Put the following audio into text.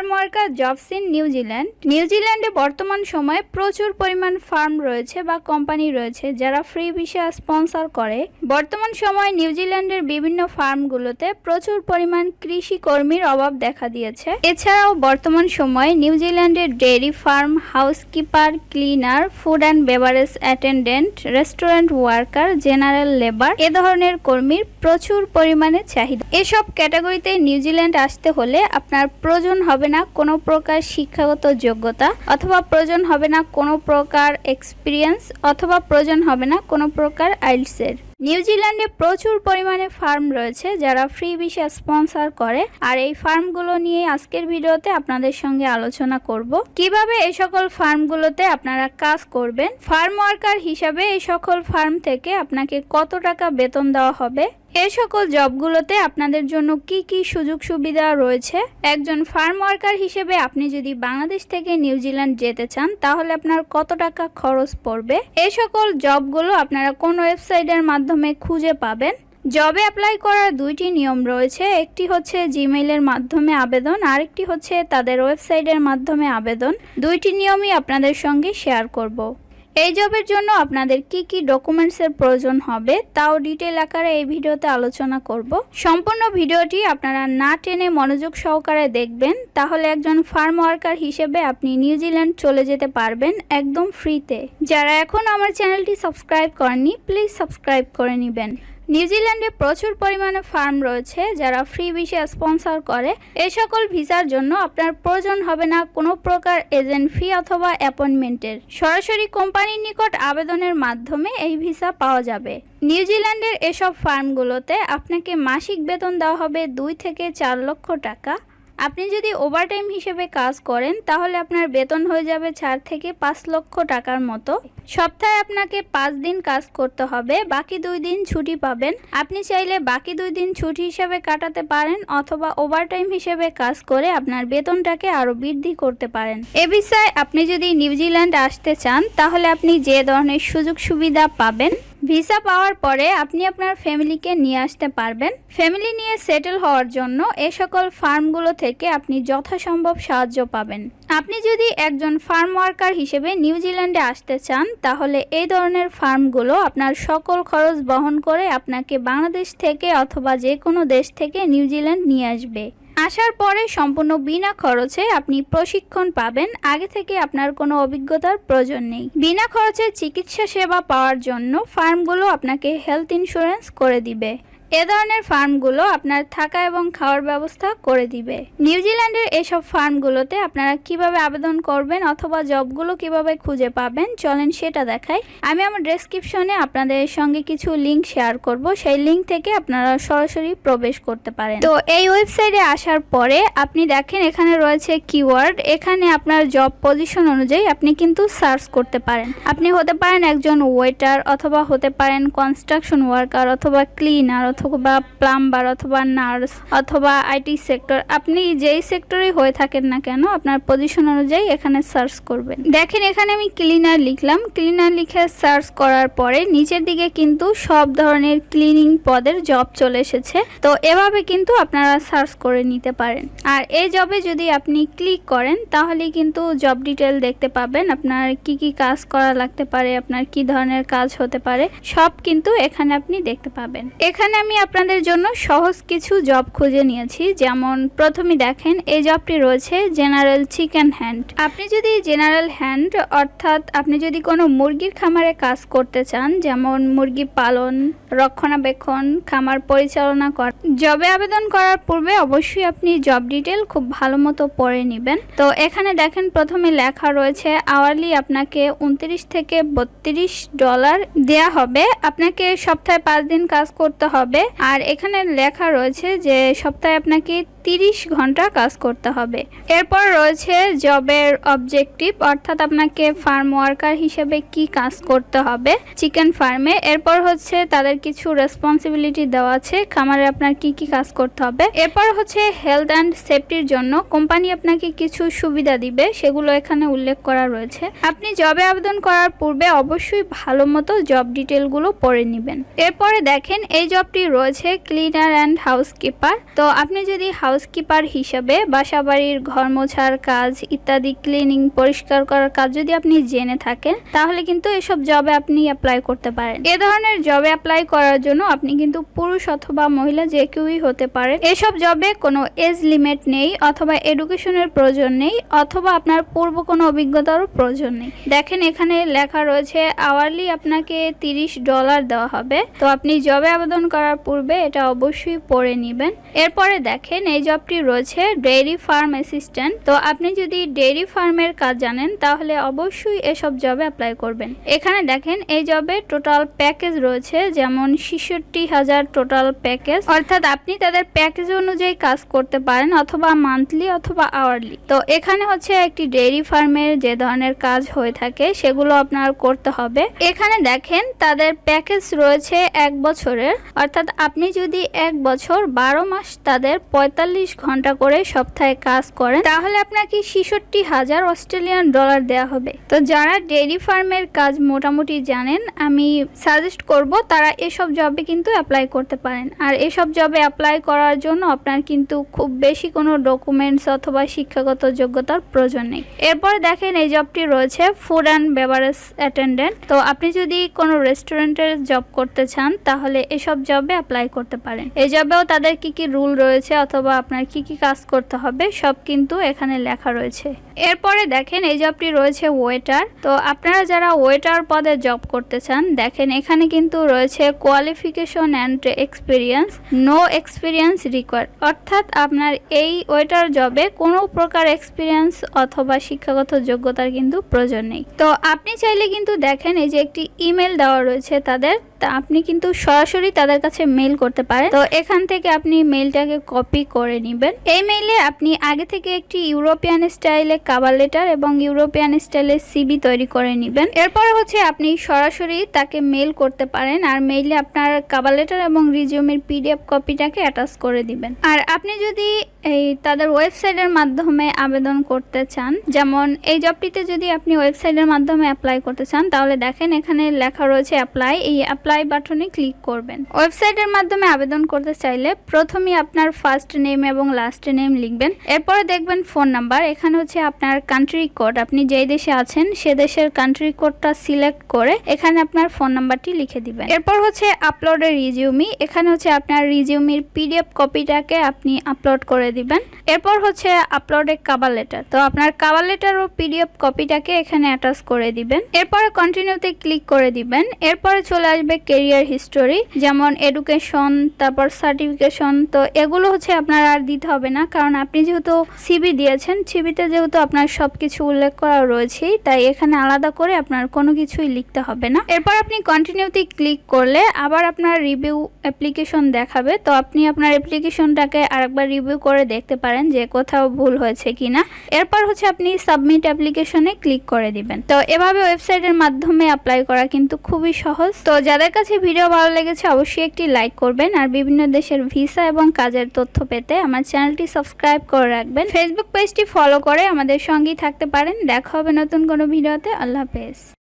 Farm worker jobs in নিউজিল্যান্ডে বর্তমান সময়ে প্রচুর পরিমাণ ফার্ম রয়েছে বা কোম্পানি রয়েছে যারা ফ্রি ভিসা স্পন্সর করে। বর্তমান সময়ে নিউজিল্যান্ডের বিভিন্ন ফার্মগুলোতে প্রচুর পরিমাণ কৃষি কর্মীর অভাব দেখা দিয়েছে। এছাড়াও বর্তমান সময়ে নিউজিল্যান্ডের dairy farm, housekeeper, cleaner, food and beverage attendant, restaurant worker, general labour এ ধরনের কর্মীর প্রচুর পরিমাণে চাহিদা। এসব ক্যাটাগরিতে নিউজিল্যান্ড আসতে হলে আপনার প্রয়োজন হবে না কোনো প্রকার শিক্ষাগত যোগ্যতা, অথবা প্রয়োজন হবে না কোনো প্রকার এক্সপিরিয়েন্স, অথবা প্রয়োজন হবে না কোনো প্রকার আইএলটিএস-এর। নিউজিল্যান্ডে প্রচুর পরিমাণে ফার্ম রয়েছে যারা ফ্রি ভিসা স্পন্সর করে, আর এই ফার্মগুলো নিয়ে আজকের ভিডিওতে আপনাদের সঙ্গে আলোচনা করব কিভাবে এই সকল ফার্মগুলোতে আপনারা কাজ করবেন। ফার্ম ওয়ার্কার হিসাবে এই সকল ফার্ম থেকে আপনাকে কত টাকা বেতন দেওয়া হবে, এই সকল জবগুলোতে আপনাদের জন্য কি কি সুযোগ সুবিধা রয়েছে। একজন ফার্ম ওয়ার্কার হিসেবে আপনি যদি বাংলাদেশ থেকে নিউজিল্যান্ড যেতে চান তাহলে আপনার কত টাকা খরচ পড়বে, এই সকল জবগুলো আপনারা কোন ওয়েবসাইটের মাধ্যমে খুঁজে পাবেন। জবে অ্যাপ্লাই করার দুইটি নিয়ম রয়েছে, একটি হচ্ছে জিমেইলের মাধ্যমে আবেদন, আরেকটি হচ্ছে তাদের ওয়েবসাইটের মাধ্যমে আবেদন। দুইটি নিয়মই আপনাদের সঙ্গে শেয়ার করব। এই জবের জন্য আপনাদের কি কি ডকুমেন্টসের প্রয়োজন হবে তাও ডিটেল আকারে এই ভিডিওতে আলোচনা করব। সম্পূর্ণ ভিডিওটি আপনারা না টেনে মনোযোগ সহকারে দেখবেন, তাহলে একজন ফার্ম ওয়ার্কার হিসেবে আপনি নিউজিল্যান্ড চলে যেতে পারবেন একদম ফ্রিতে। যারা এখন আমার চ্যানেলটি সাবস্ক্রাইব করেননি প্লিজ সাবস্ক্রাইব করে নেবেন। নিউজিল্যান্ডে প্রচুর পরিমাণে ফার্ম রয়েছে যারা ফ্রি ভিসা স্পন্সর করে। এই সকল ভিসার জন্য আপনার প্রয়োজন হবে না কোনো প্রকার এজেন্ট ফি অথবা অ্যাপয়েন্টমেন্টের, সরাসরি কোম্পানির নিকট আবেদনের মাধ্যমে এই ভিসা পাওয়া যাবে। নিউজিল্যান্ডের এসব ফার্মগুলোতে আপনাকে মাসিক বেতন দেওয়া হবে 2 থেকে 4 লক্ষ টাকা। আপনি যদি ওভারটাইম হিসেবে কাজ করেন তাহলে আপনার বেতন হয়ে যাবে 4 থেকে 5 লক্ষ টাকার মতো। সপ্তাহে আপনাকে 5 দিন কাজ করতে হবে, বাকি 2 দিন ছুটি পাবেন। আপনি চাইলে বাকি 2 দিন ছুটি হিসেবে কাটাতে পারেন, অথবা ওভারটাইম হিসেবে কাজ করে আপনার বেতনটাকে আরো বৃদ্ধি করতে পারেন। এ বিষয়ে আপনি যদি নিউজিল্যান্ড আসতে চান তাহলে আপনি যে ধরনের সুযোগ সুবিধা পাবেন, ভিসা পাওয়ার পরে আপনি আপনার ফ্যামিলিকে নিয়ে আসতে পারবেন। ফ্যামিলি নিয়ে সেটেল হওয়ার জন্য এ সকল ফার্মগুলো থেকে আপনি যথাসম্ভব সাহায্য পাবেন। আপনি যদি একজন ফার্ম ওয়ার্কার হিসেবে নিউজিল্যান্ডে আসতে চান তাহলে এই ধরনের ফার্মগুলো আপনার সকল খরচ বহন করে আপনাকে বাংলাদেশ থেকে অথবা যে কোনো দেশ থেকে নিউজিল্যান্ড নিয়ে আসবে। আসার পরে সম্পূর্ণ বিনা খরচে আপনি প্রশিক্ষণ পাবেন। আগে থেকে আপনার কোনো অভিজ্ঞতার প্রয়োজন নেই। বিনা খরচে চিকিৎসা সেবা পাওয়ার জন্য ফার্মগুলো আপনাকে হেলথ ইন্স্যুরেন্স করে দিবে। এ ধরনের ফার্মগুলো আপনার থাকা এবং খাওয়ার ব্যবস্থা করে দিবে। নিউজিল্যান্ডের এসব ফার্মগুলোতে আপনারা কিভাবে আবেদন করবেন অথবা জবগুলো কিভাবে খুঁজে পাবেন চলেন সেটা দেখাই। আমি আমার ডেসক্রিপশনে আপনাদের সঙ্গে কিছু লিঙ্ক শেয়ার করব, সেই লিঙ্ক থেকে আপনারা সরাসরি প্রবেশ করতে পারেন। তো এই ওয়েবসাইটে আসার পরে আপনি দেখেন এখানে রয়েছে কিওয়ার্ড, এখানে আপনার জব পজিশন অনুযায়ী আপনি কিন্তু সার্চ করতে পারেন। আপনি হতে পারেন একজন ওয়েটার, অথবা হতে পারেন কনস্ট্রাকশন ওয়ার্কার, অথবা ক্লিনার, অথবা প্লাম্বার, অথবা নার্স, অথবা আইটি সেক্টর। আপনি যেই সেক্টরে হয়ে থাকেন না কেন আপনার পজিশন অনুযায়ী এখানে সার্চ করবেন। দেখেন এখানে আমি ক্লিনার লিখলাম, ক্লিনার লিখে সার্চ করার পরে নিচের দিকে কিন্তু সব ধরনের ক্লিনিং পদের জব চলে এসেছে। তো এভাবে কিন্তু আপনারা সার্চ করে নিতে পারেন। আর এই জবে যদি আপনি ক্লিক করেন তাহলে কিন্তু জব ডিটেল দেখতে পাবেন, আপনার কি কি কাজ করা লাগতে পারে, আপনার কি ধরনের কাজ হতে পারে সব কিন্তু এখানে আপনি দেখতে পাবেন। এখানে আমি আপনাদের জন্য সহজ কিছু জব খুঁজে নিয়েছি। যেমন প্রথমে দেখেন এই জবটি রয়েছে জেনারেল চিকেন হ্যান্ড। আপনি যদি জেনারেল হ্যান্ড অর্থাৎ আপনি যদি কোনো মুরগির খামারে কাজ করতে চান, যেমন মুরগি পালন, রক্ষণাবেক্ষণ, খামার পরিচালনা করা, জবে আবেদন করার পূর্বে অবশ্যই আপনি জব ডিটেল খুব ভালো মতো পড়ে নেবেন। তো এখানে দেখেন প্রথমে লেখা রয়েছে আওয়ারলি আপনাকে 29 থেকে 32 ডলার দেয়া হবে। আপনাকে সপ্তাহে 5 দিন কাজ করতে হবে। আর এখানে লেখা রয়েছে যে সপ্তাহে আপনাকে 30 ঘন্টা কাজ করতে হবে। এরপর রয়েছে জবের অবজেক্টিভ, অর্থাৎ আপনাকে ফার্ম ওয়ার্কার হিসেবে কি কাজ করতে হবে চিকেন ফার্মে। এরপর হচ্ছে তাদের কিছু রেসপন্সিবিলিটি দেওয়া আছে, খামারে আপনার কি কি কাজ করতে হবে। এরপর হচ্ছে হেলথ অ্যান্ড সেফটির জন্য কোম্পানি আপনাকে কিছু সুবিধা দিবে, সেগুলো এখানে উল্লেখ করা রয়েছে। আপনি জবে আবেদন করার পূর্বে অবশ্যই ভালো মতো জব ডিটেলগুলো পড়ে নেবেন। এরপরে দেখেন এই জবটি রয়েছে ক্লিনার অ্যান্ড হাউসকিপার। তো আপনি যদি হাউসকিপার হিসাবে বাসাবাড়ির ঘর মোছার কাজ ইত্যাদি ক্লিনিং পরিষ্কার করার কাজ যদি আপনি জেনে থাকেন তাহলে কিন্তু এসব জবে আপনি অ্যাপ্লাই করতে পারেন। এ ধরনের জবে অ্যাপ্লাই করার জন্য আপনি কিন্তু পুরুষ অথবা মহিলা যে কেউই হতে পারেন। এসব জবে কোনো এজ লিমিট নেই অথবা এডুকেশনের প্রয়োজন নেই অথবা আপনার পূর্ব কোনো অভিজ্ঞতারও প্রয়োজন নেই। দেখেন এখানে লেখা রয়েছে আওয়ারলি আপনাকে $30 দেওয়া হবে। তো আপনি জবে আবেদন করার পূর্বে এটা অবশ্যই পড়ে নেবেন। এরপরে দেখেন এই জবটি রয়েছে ডেইরি ফার্ম অ্যাসিস্ট্যান্ট। তো আপনি যদি ডেইরি ফার্মের কাজ জানেন তাহলে অবশ্যই এসব জবে অ্যাপ্লাই করবেন। এখানে দেখেন এই জবে টোটাল প্যাকেজ রয়েছে, যেমন 66,000 টোটাল প্যাকেজ, অর্থাৎ আপনি তাদের প্যাকেজ অনুযায়ী কাজ করতে পারেন অথবা মান্থলি অথবা আওয়ারলি। তো এখানে হচ্ছে একটি ডেইরি ফার্মের যে ধরনের কাজ হয়ে থাকে সেগুলো আপনার করতে হবে। এখানে দেখেন তাদের প্যাকেজ রয়েছে 1 বছরের, অর্থাৎ আপনি যদি 1 বছর 12 মাস তাদের 45 ঘন্টা করে সপ্তাহে কাজ করেন তাহলে আপনাকে $66,000 দেওয়া হবে। তো যারা ডেইরি ফার্মের কাজ মোটামুটি জানেন আমি সাজেস্ট করব তারা এসব জবে কিন্তু অ্যাপ্লাই করতে পারেন। আর এসব জবে অ্যাপ্লাই করার জন্য আপনার কিন্তু খুব বেশি কোনো ডকুমেন্টস অথবা শিক্ষাগত যোগ্যতার প্রয়োজন নেই। এরপর দেখেন এই জবটি রয়েছে ফুড অ্যান্ড বেভারেজ অ্যাটেন্ডেন্ট। তো আপনি যদি কোনো রেস্টুরেন্টের জব করতে চান তাহলে এসব জবে অ্যাপ্লাই করতে পারেন। এই জবেও তাদের কি কি রুল রয়েছে অথবা আপনার কি কি কাজ করতে হবে সব কিন্তু এখানে লেখা রয়েছে। এরপরে দেখেন এই জবটি রয়েছে ওয়েটার। তো আপনারা যারা ওয়েটার পদে জব করতে চান দেখেন এখানে কিন্তু রয়েছে qualification and experience, no experience required, অর্থাৎ আপনার এই ওয়েটার জবে কোনো প্রকার এক্সপিরিয়েন্স অথবা শিক্ষাগত যোগ্যতার কিন্তু প্রয়োজন নেই। তো আপনি চাইলে কিন্তু দেখেন এই যে একটি ইমেল দেওয়া রয়েছে তাদের, তা আপনি কিন্তু সরাসরি তাদের কাছে মেইল করতে পারেন। তো এখান থেকে আপনি মেইলটাকে কপি করে নেবেন। এই মেইলে আপনি আগে থেকে একটি ইউরোপিয়ান স্টাইলে কভার লেটার এবং ইউরোপিয়ান স্টাইলে সিভি তৈরি করে নেবেন। এরপরে হচ্ছে আপনি সরাসরি তাকে মেইল করতে পারেন আর মেইলে আপনার কভার লেটার এবং রিজিউমের পিডিএফ কপিটাকে অ্যাটাচ করে দিবেন। আর আপনি যদি এই তাদের ওয়েবসাইটের মাধ্যমে আবেদন করতে চান, যেমন এই জবটিতে যদি আপনি ওয়েবসাইটের মাধ্যমে অ্যাপ্লাই করতে চান তাহলে দেখেন এখানে লেখা রয়েছে অ্যাপ্লাই, এই অ্যাপ্লাই বাটনে ক্লিক করবেন। ওয়েবসাইটের মাধ্যমে আবেদন করতে চাইলে প্রথমেই আপনার ফার্স্ট নেম এবং লাস্ট নেম লিখবেন। এরপরে দেখবেন ফোন নাম্বার, এখানে হচ্ছে আপনার কান্ট্রি কোড, আপনি যেই দেশে আছেন সে দেশের কান্ট্রি কোডটা সিলেক্ট করে এখানে আপনার ফোন নাম্বারটি লিখে দিবেন। এরপর হচ্ছে আপলোডের রিজিউমি, এখানে হচ্ছে আপনার রিজিউমির পিডিএফ কপিটাকে আপনি আপলোড করে দিবেন। এরপর হচ্ছে আপলোডে কভার লেটার, তো আপনার কভার লেটার ও পিডিএফ কপিটাকে এখানে অ্যাটাচ করে দিবেন। এরপরে কন্টিনিউতে ক্লিক করে দিবেন। এরপরে চলে আসবে ক্যারিয়ার হিস্টোরি, যেমন এডুকেশন, তারপর সার্টিফিকেশন। তো এগুলো হচ্ছে আপনার আর দিতে হবে না, কারণ আপনি যেহেতু সিভি দিয়েছেন, সিভিতে যেহেতু আপনার সবকিছু উল্লেখ করা রয়েছে তাই এখানে আলাদা করে আপনার কোনো কিছুই লিখতে হবে না। এরপর আপনি কন্টিনিউতে ক্লিক করলে আবার আপনার রিভিউ অ্যাপ্লিকেশন দেখাবে। তো আপনি আপনার অ্যাপ্লিকেশনটাকে আরেকবার রিভিউ করে দেখতে পারেন যে কোথাও ভুল হয়েছে কিনা। এরপর হচ্ছে আপনি সাবমিট অ্যাপ্লিকেশনে ক্লিক করে দিবেন। তো এভাবে ওয়েবসাইটের মাধ্যমে অ্যাপ্লাই করা কিন্তু খুবই সহজ। তো যাদের কাছে ভিডিও ভালো লেগেছে অবশ্যই একটি লাইক করবেন আর বিভিন্ন দেশের ভিসা এবং কাজের তথ্য পেতে আমার চ্যানেলটি সাবস্ক্রাইব করে রাখবেন। ফেসবুক পেজটি ফলো করে আমাদের সঙ্গেই থাকতে পারেন। দেখা হবে নতুন কোনো ভিডিওতে। আল্লাহ হাফেজ।